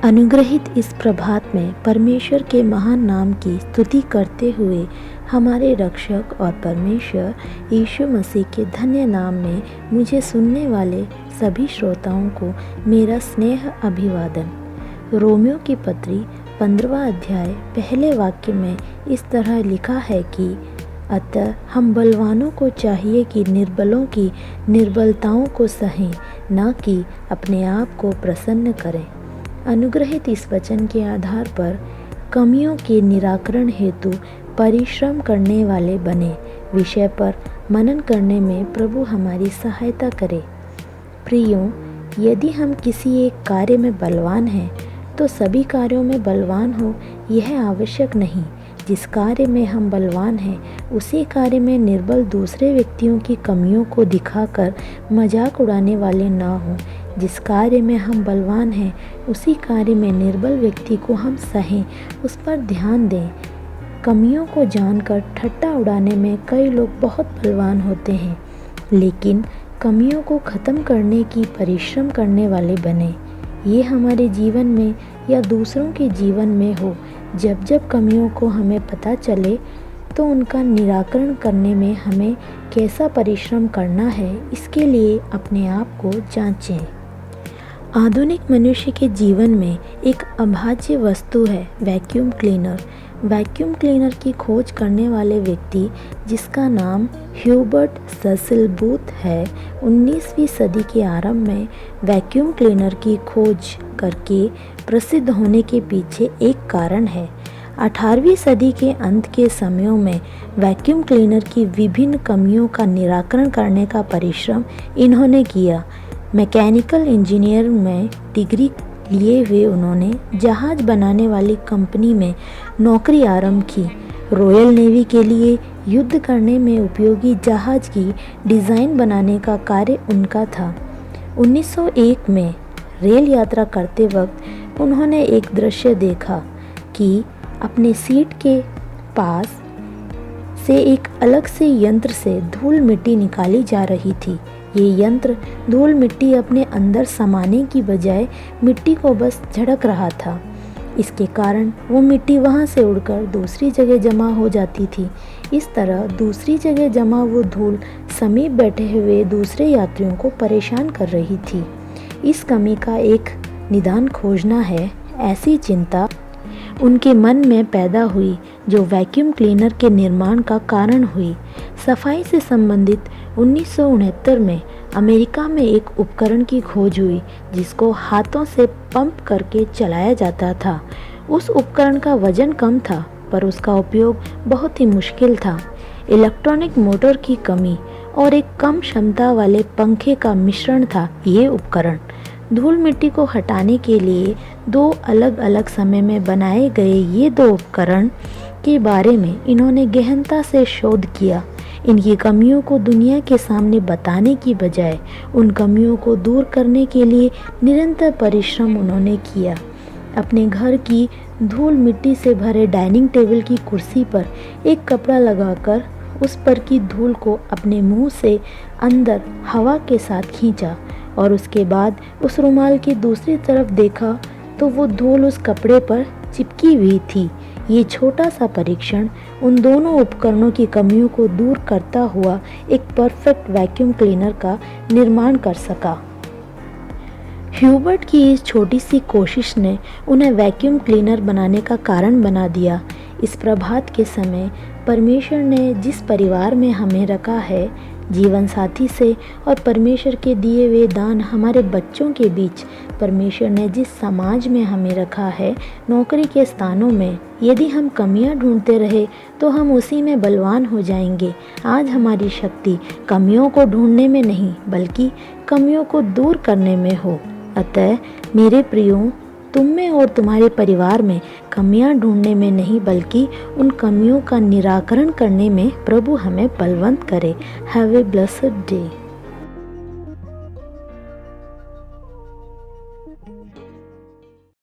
अनुग्रहित इस प्रभात में परमेश्वर के महान नाम की स्तुति करते हुए हमारे रक्षक और परमेश्वर यीशु मसीह के धन्य नाम में मुझे सुनने वाले सभी श्रोताओं को मेरा स्नेह अभिवादन। रोमियो की पत्री 15वां अध्याय पहले वाक्य में इस तरह लिखा है कि अतः हम बलवानों को चाहिए कि निर्बलों की निर्बलताओं को सहें, न कि अपने आप को प्रसन्न करें। अनुग्रहित इस वचन के आधार पर कमियों के निराकरण हेतु परिश्रम करने वाले बने विषय पर मनन करने में प्रभु हमारी सहायता करे। प्रियों, यदि हम किसी एक कार्य में बलवान हैं तो सभी कार्यों में बलवान हो यह आवश्यक नहीं। जिस कार्य में हम बलवान हैं उसी कार्य में निर्बल दूसरे व्यक्तियों की कमियों को दिखाकर मजाक उड़ाने वाले न हों। जिस कार्य में हम बलवान हैं उसी कार्य में निर्बल व्यक्ति को हम सहें, उस पर ध्यान दें। कमियों को जानकर ठट्टा उड़ाने में कई लोग बहुत बलवान होते हैं, लेकिन कमियों को ख़त्म करने की परिश्रम करने वाले बने। ये हमारे जीवन में या दूसरों के जीवन में हो, जब जब कमियों को हमें पता चले तो उनका निराकरण करने में हमें कैसा परिश्रम करना है, इसके लिए अपने आप को जांचें। आधुनिक मनुष्य के जीवन में एक अभाज्य वस्तु है वैक्यूम क्लीनर। वैक्यूम क्लीनर की खोज करने वाले व्यक्ति, जिसका नाम ह्यूबर्ट सेसिल बूथ है, 19वीं सदी के आरंभ में वैक्यूम क्लीनर की खोज करके प्रसिद्ध होने के पीछे एक कारण है। 18वीं सदी के अंत के समयों में वैक्यूम क्लीनर की विभिन्न कमियों का निराकरण करने का परिश्रम इन्होंने किया। मैकेनिकल इंजीनियर में डिग्री लिए हुए उन्होंने जहाज बनाने वाली कंपनी में नौकरी आरंभ की। रॉयल नेवी के लिए युद्ध करने में उपयोगी जहाज की डिज़ाइन बनाने का कार्य उनका था। 1901 में रेल यात्रा करते वक्त उन्होंने एक दृश्य देखा कि अपने सीट के पास से एक अलग से यंत्र से धूल मिट्टी निकाली जा रही थी। ये यंत्र धूल मिट्टी अपने अंदर समाने की बजाय मिट्टी को बस झड़क रहा था। इसके कारण वो मिट्टी वहाँ से उड़कर दूसरी जगह जमा हो जाती थी। इस तरह दूसरी जगह जमा वो धूल समीप बैठे हुए दूसरे यात्रियों को परेशान कर रही थी। इस कमी का एक निदान खोजना है, ऐसी चिंता उनके मन में पैदा हुई, जो वैक्यूम क्लीनर के निर्माण का कारण हुई। सफाई से संबंधित 1969 में अमेरिका में एक उपकरण की खोज हुई जिसको हाथों से पंप करके चलाया जाता था। उस उपकरण का वजन कम था, पर उसका उपयोग बहुत ही मुश्किल था। इलेक्ट्रॉनिक मोटर की कमी और एक कम क्षमता वाले पंखे का मिश्रण था ये उपकरण। धूल मिट्टी को हटाने के लिए दो अलग अलग समय में बनाए गए ये दो उपकरण के बारे में इन्होंने गहनता से शोध किया। इनकी कमियों को दुनिया के सामने बताने की बजाय उन कमियों को दूर करने के लिए निरंतर परिश्रम उन्होंने किया। अपने घर की धूल मिट्टी से भरे डाइनिंग टेबल की कुर्सी पर एक कपड़ा लगाकर उस पर की धूल को अपने मुंह से अंदर हवा के साथ खींचा और उसके बाद उस रुमाल की दूसरी तरफ देखा तो वो धूल उस कपड़े पर चिपकी हुई थी। ये छोटा सा परीक्षण उन दोनों उपकरणों की कमियों को दूर करता हुआ एक परफेक्ट वैक्यूम क्लीनर का निर्माण कर सका। ह्यूबर्ट की इस छोटी सी कोशिश ने उन्हें वैक्यूम क्लीनर बनाने का कारण बना दिया। इस प्रभात के समय परमेश्वर ने जिस परिवार में हमें रखा है, जीवन साथी से और परमेश्वर के दिए हुए दान हमारे बच्चों के बीच, परमेश्वर ने जिस समाज में हमें रखा है, नौकरी के स्थानों में, यदि हम कमियां ढूंढते रहे तो हम उसी में बलवान हो जाएंगे। आज हमारी शक्ति कमियों को ढूंढने में नहीं बल्कि कमियों को दूर करने में हो। अतः मेरे प्रियों, तुम में और तुम्हारे परिवार में कमियां ढूंढने में नहीं बल्कि उन कमियों का निराकरण करने में प्रभु हमें बलवंत करे। Have a blessed day.